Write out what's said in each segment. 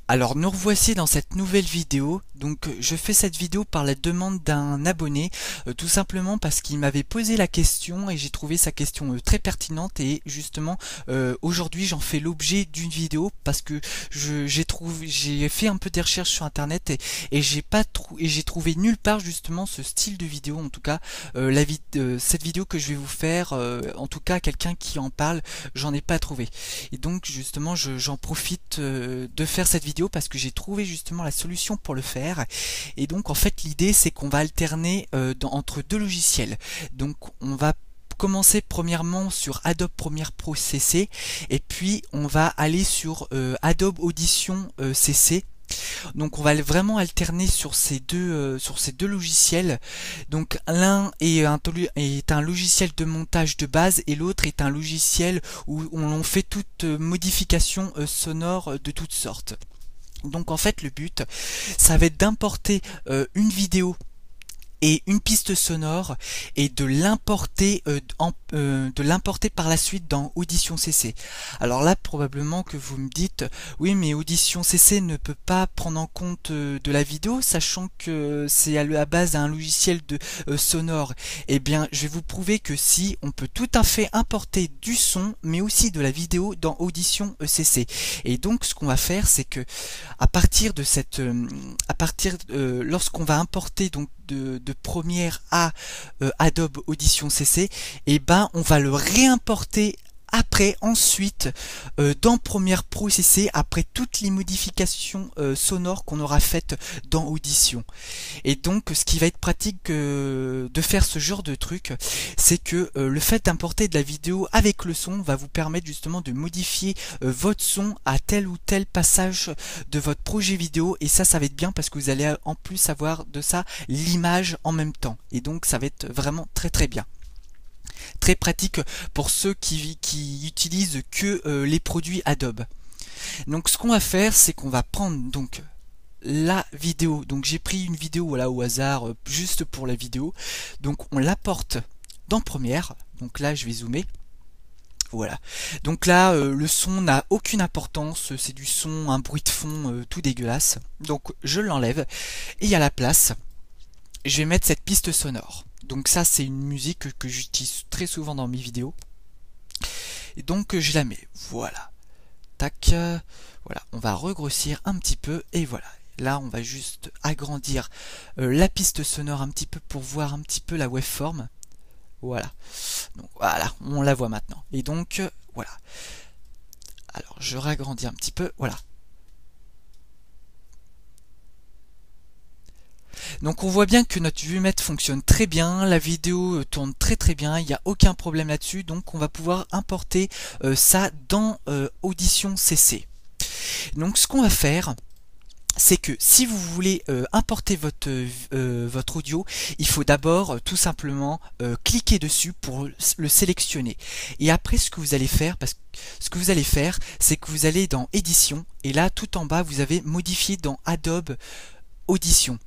Alors nous revoici dans cette nouvelle vidéo. Donc je fais cette vidéo par la demande d'un abonné, tout simplement parce qu'il m'avait posé la question et j'ai trouvé sa question très pertinente, et justement aujourd'hui j'en fais l'objet d'une vidéo parce que j'ai fait un peu des recherches sur internet et j'ai trouvé nulle part justement ce style de vidéo. En tout cas cette vidéo que je vais vous faire, en tout cas quelqu'un qui en parle, j'en ai pas trouvé. Et donc justement j'en profite de faire cette vidéo parce que j'ai trouvé justement la solution pour le faire. Et donc en fait l'idée c'est qu'on va alterner entre deux logiciels. Donc on va commencer premièrement sur Adobe Premiere Pro CC, et puis on va aller sur Adobe Audition CC. Donc on va vraiment alterner sur ces deux logiciels. Donc l'un est un logiciel de montage de base et l'autre est un logiciel où on fait toute modification sonore de toutes sortes. Donc en fait le but ça va être d'importer une vidéo et une piste sonore et de l'importer par la suite dans Audition CC. Alors là probablement que vous me dites oui, mais Audition CC ne peut pas prendre en compte de la vidéo, sachant que c'est à la base un logiciel de sonore. Eh bien je vais vous prouver que si, on peut tout à fait importer du son mais aussi de la vidéo dans Audition CC. Et donc ce qu'on va faire c'est que à partir de cette lorsqu'on va importer donc de Premiere à Adobe Audition CC, et ben on va le réimporter après ensuite dans Premiere Pro CC, après toutes les modifications sonores qu'on aura faites dans Audition. Et donc ce qui va être pratique de faire ce genre de truc, c'est que le fait d'importer de la vidéo avec le son va vous permettre justement de modifier votre son à tel ou tel passage de votre projet vidéo, et ça va être bien parce que vous allez en plus avoir de ça l'image en même temps, et donc ça va être vraiment très très bien. Très pratique pour ceux qui utilisent que les produits Adobe. Donc ce qu'on va faire, c'est qu'on va prendre donc la vidéo. Donc j'ai pris une vidéo voilà au hasard, juste pour la vidéo. Donc on l'apporte dans Premiere. Donc là je vais zoomer. Voilà. Donc là le son n'a aucune importance, c'est du son, un bruit de fond tout dégueulasse. Donc je l'enlève et à la place, je vais mettre cette piste sonore. Donc ça c'est une musique que j'utilise très souvent dans mes vidéos. Et donc je la mets. Voilà. Tac. Voilà. On va regrossir un petit peu et voilà. Là on va juste agrandir la piste sonore un petit peu pour voir un petit peu la waveform. Voilà. Donc voilà, on la voit maintenant. Et donc voilà. Alors je ragrandis un petit peu. Voilà. Donc on voit bien que notre VueMetre fonctionne très bien, la vidéo tourne très très bien, il n'y a aucun problème là-dessus, donc on va pouvoir importer ça dans Audition CC. Donc ce qu'on va faire, c'est que si vous voulez importer votre audio, il faut d'abord tout simplement cliquer dessus pour le sélectionner. Et après ce que vous allez faire, c'est que vous allez dans Édition, et là tout en bas vous avez modifié dans Adobe Audition.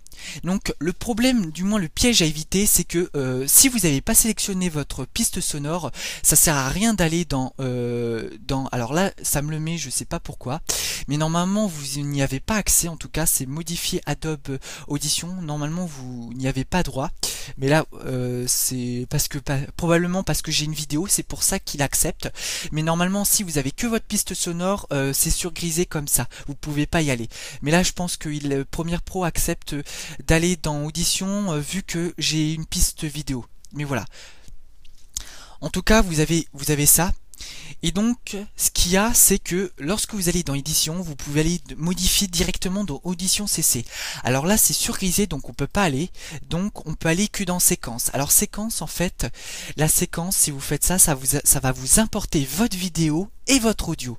Donc le problème, du moins le piège à éviter, c'est que si vous n'avez pas sélectionné votre piste sonore, ça sert à rien d'aller alors là ça me le met, je sais pas pourquoi, mais normalement vous n'y avez pas accès. En tout cas c'est modifié Adobe Audition, normalement vous n'y avez pas droit, mais là c'est probablement parce que j'ai une vidéo, c'est pour ça qu'il accepte. Mais normalement si vous avez que votre piste sonore, c'est surgrisé comme ça, vous pouvez pas y aller. Mais là je pense que Premiere Pro accepte d'aller dans Audition vu que j'ai une piste vidéo. Mais voilà. En tout cas, vous avez ça. Et donc, ce qu'il y a, c'est que lorsque vous allez dans Édition, vous pouvez aller modifier directement dans Audition CC. Alors là, c'est surgrisé, donc on peut pas aller. Donc, on peut aller que dans Séquence. Alors, Séquence, en fait, la séquence, si vous faites ça, ça va vous importer votre vidéo et votre audio.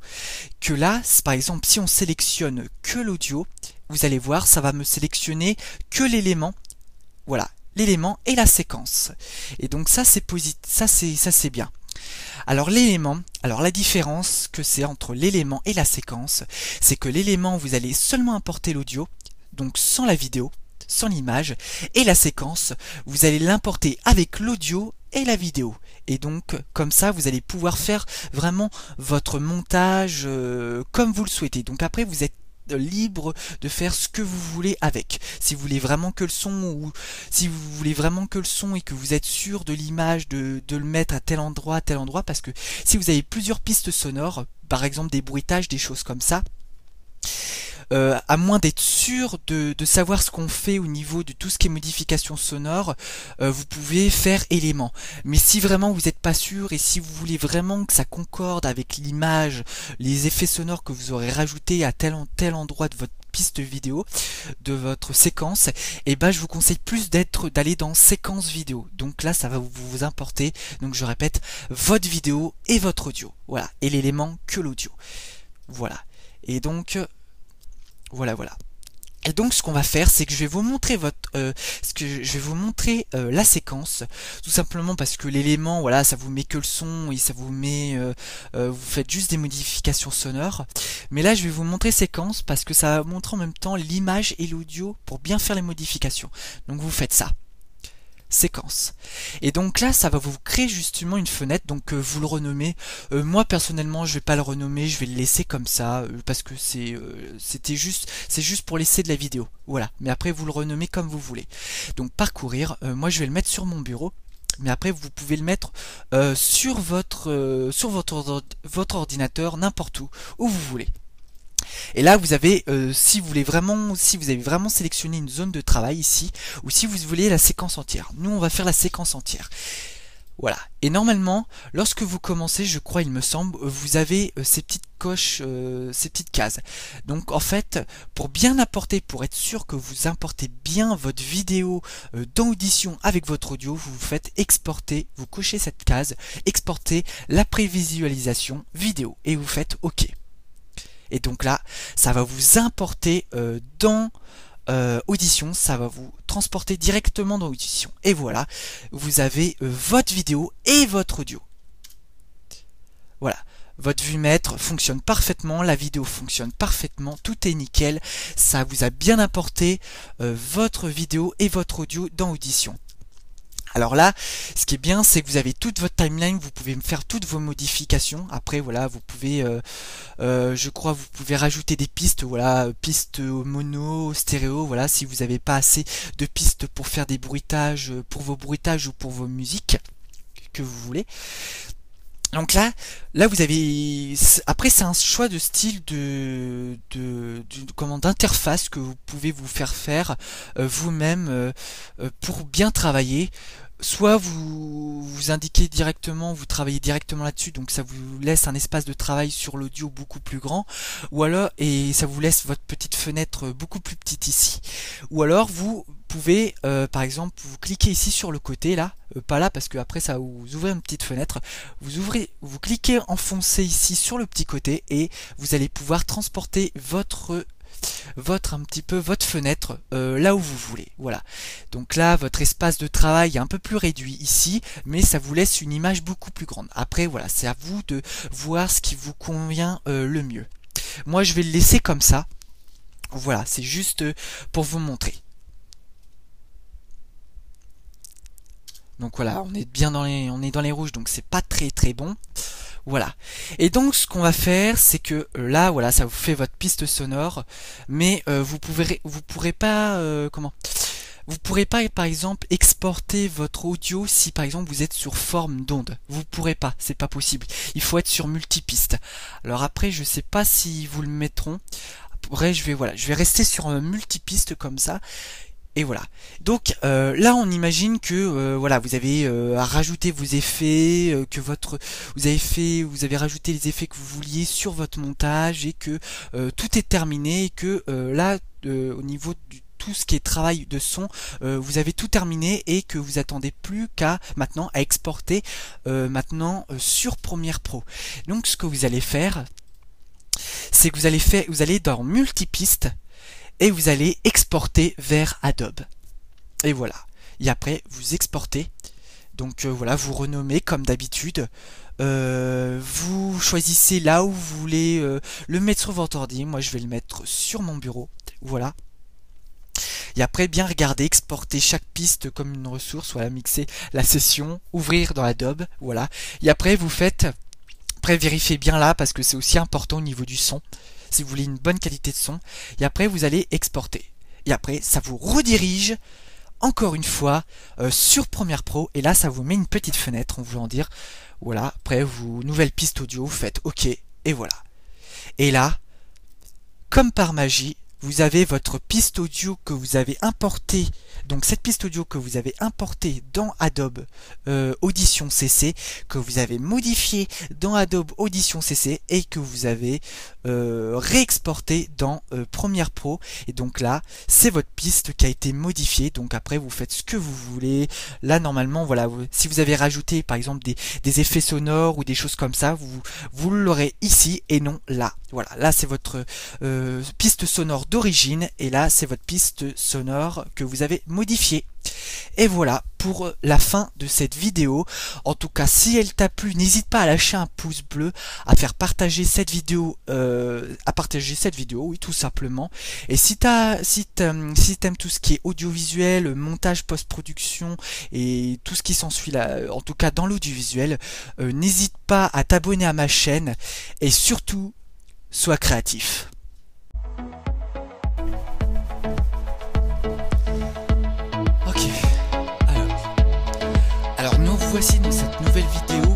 Que là, par exemple, si on sélectionne que l'audio, vous allez voir, ça va me sélectionner que l'élément. Voilà, l'élément et la séquence. Et donc ça, c'est positif, ça c'est bien. Alors l'élément, alors la différence que c'est entre l'élément et la séquence, c'est que l'élément, vous allez seulement importer l'audio, donc sans la vidéo, sans l'image, et la séquence, vous allez l'importer avec l'audio et la vidéo. Et donc comme ça vous allez pouvoir faire vraiment votre montage comme vous le souhaitez. Donc après vous êtes libre de faire ce que vous voulez avec. Si vous voulez vraiment que le son, ou si vous voulez vraiment que le son et que vous êtes sûr de l'image, de le mettre à tel endroit, parce que si vous avez plusieurs pistes sonores, par exemple des bruitages, des choses comme ça, à moins d'être sûr de savoir ce qu'on fait au niveau de tout ce qui est modification sonore, vous pouvez faire élément. Mais si vraiment vous n'êtes pas sûr et si vous voulez vraiment que ça concorde avec l'image, les effets sonores que vous aurez rajoutés à tel endroit de votre piste vidéo, de votre séquence, et ben je vous conseille plus d'aller dans séquence vidéo. Donc là ça va vous importer, donc je répète, votre vidéo et votre audio. Voilà, et l'élément que l'audio. Voilà. Et donc voilà. Et donc ce qu'on va faire, c'est que je vais vous montrer la séquence, tout simplement parce que l'élément, voilà, ça vous met que le son et ça vous met, vous faites juste des modifications sonores. Mais là, je vais vous montrer séquence parce que ça va montrer en même temps l'image et l'audio pour bien faire les modifications. Donc vous faites ça. Séquence. Et donc là, ça va vous créer justement une fenêtre, donc vous le renommez. Moi personnellement, je vais pas le renommer, je vais le laisser comme ça parce que c'est juste pour laisser de la vidéo. Voilà. Mais après, vous le renommez comme vous voulez. Donc parcourir. Moi, je vais le mettre sur mon bureau. Mais après, vous pouvez le mettre sur votre ordinateur, n'importe où vous voulez. Et là, vous avez, si vous avez vraiment sélectionné une zone de travail ici, ou si vous voulez la séquence entière. Nous, on va faire la séquence entière. Voilà. Et normalement, lorsque vous commencez, je crois, il me semble, vous avez ces petites coches, ces petites cases. Donc, en fait, pour bien importer, pour être sûr que vous importez bien votre vidéo dans Audition avec votre audio, vous faites exporter, vous cochez cette case, exporter la prévisualisation vidéo, et vous faites OK. Et donc là, ça va vous importer dans Audition, ça va vous transporter directement dans Audition. Et voilà, vous avez votre vidéo et votre audio. Voilà, votre vumètre fonctionne parfaitement, la vidéo fonctionne parfaitement, tout est nickel. Ça vous a bien apporté votre vidéo et votre audio dans Audition. Alors là, ce qui est bien, c'est que vous avez toute votre timeline, vous pouvez faire toutes vos modifications. Après, voilà, vous pouvez, je crois, vous pouvez rajouter des pistes, voilà, pistes mono, stéréo, voilà, si vous n'avez pas assez de pistes pour faire des bruitages, pour vos bruitages ou pour vos musiques que vous voulez. Donc là vous avez, après c'est un choix de style d'interface que vous pouvez vous faire vous-même pour bien travailler. Soit vous indiquez directement, vous travaillez directement là-dessus, donc ça vous laisse un espace de travail sur l'audio beaucoup plus grand, ou alors, et ça vous laisse votre petite fenêtre beaucoup plus petite ici. Ou alors vous pouvez, par exemple, vous cliquez ici sur le côté là, pas là parce que après ça vous ouvrez une petite fenêtre, vous cliquez enfoncé ici sur le petit côté et vous allez pouvoir transporter votre fenêtre là où vous voulez. Voilà. Donc là, votre espace de travail est un peu plus réduit ici, mais ça vous laisse une image beaucoup plus grande. Après, voilà, c'est à vous de voir ce qui vous convient le mieux. Moi, je vais le laisser comme ça. Voilà, c'est juste pour vous montrer. Donc voilà, on est bien dans les rouges, donc c'est pas très bon. Voilà. Et donc ce qu'on va faire, c'est que là, voilà, ça vous fait votre piste sonore, mais vous pourrez pas par exemple exporter votre audio si par exemple vous êtes sur forme d'onde. Vous pourrez pas, c'est pas possible. Il faut être sur multipiste. Alors après, je sais pas si vous le mettront. Après, je vais rester sur multipiste comme ça. Et voilà. Donc là, on imagine que voilà, vous avez rajouté vos effets, vous avez rajouté les effets que vous vouliez sur votre montage et que tout est terminé et que là, au niveau du tout ce qui est travail de son, vous avez tout terminé et que vous attendez plus qu'à maintenant à exporter sur Premiere Pro. Donc ce que vous allez faire, c'est que vous allez dans multipiste et vous allez exporter vers Adobe. Et voilà. Et après, vous exportez. Donc voilà, vous renommez comme d'habitude. Vous choisissez là où vous voulez le mettre sur votre ordi. Moi, je vais le mettre sur mon bureau. Voilà. Et après, bien regarder, exporter chaque piste comme une ressource. Voilà, mixer la session, ouvrir dans Adobe. Voilà. Et après, vous faites... Après, vérifiez bien là parce que c'est aussi important au niveau du son. si vous voulez une bonne qualité de son, et après vous allez exporter. Et après, ça vous redirige encore une fois sur Premiere Pro, et là ça vous met une petite fenêtre en voulant dire, voilà, après vous, nouvelle piste audio, vous faites OK, et voilà. Et là, comme par magie, vous avez votre piste audio que vous avez importée, donc cette piste audio que vous avez importée dans Adobe Audition CC, que vous avez modifiée dans Adobe Audition CC et que vous avez réexportée dans Premiere Pro. Et donc là, c'est votre piste qui a été modifiée. Donc après, vous faites ce que vous voulez. Là, normalement, voilà, si vous avez rajouté par exemple des effets sonores ou des choses comme ça, vous l'aurez ici et non là. Voilà, là c'est votre piste sonore d'origine et là c'est votre piste sonore que vous avez modifiée. Et voilà pour la fin de cette vidéo. En tout cas, si elle t'a plu, n'hésite pas à lâcher un pouce bleu, à faire partager cette vidéo, oui, tout simplement. Et si t'aimes tout ce qui est audiovisuel, montage, post-production et tout ce qui s'ensuit là, en tout cas dans l'audiovisuel, n'hésite pas à t'abonner à ma chaîne et surtout, sois créatif. Ok, alors nous voici dans cette nouvelle vidéo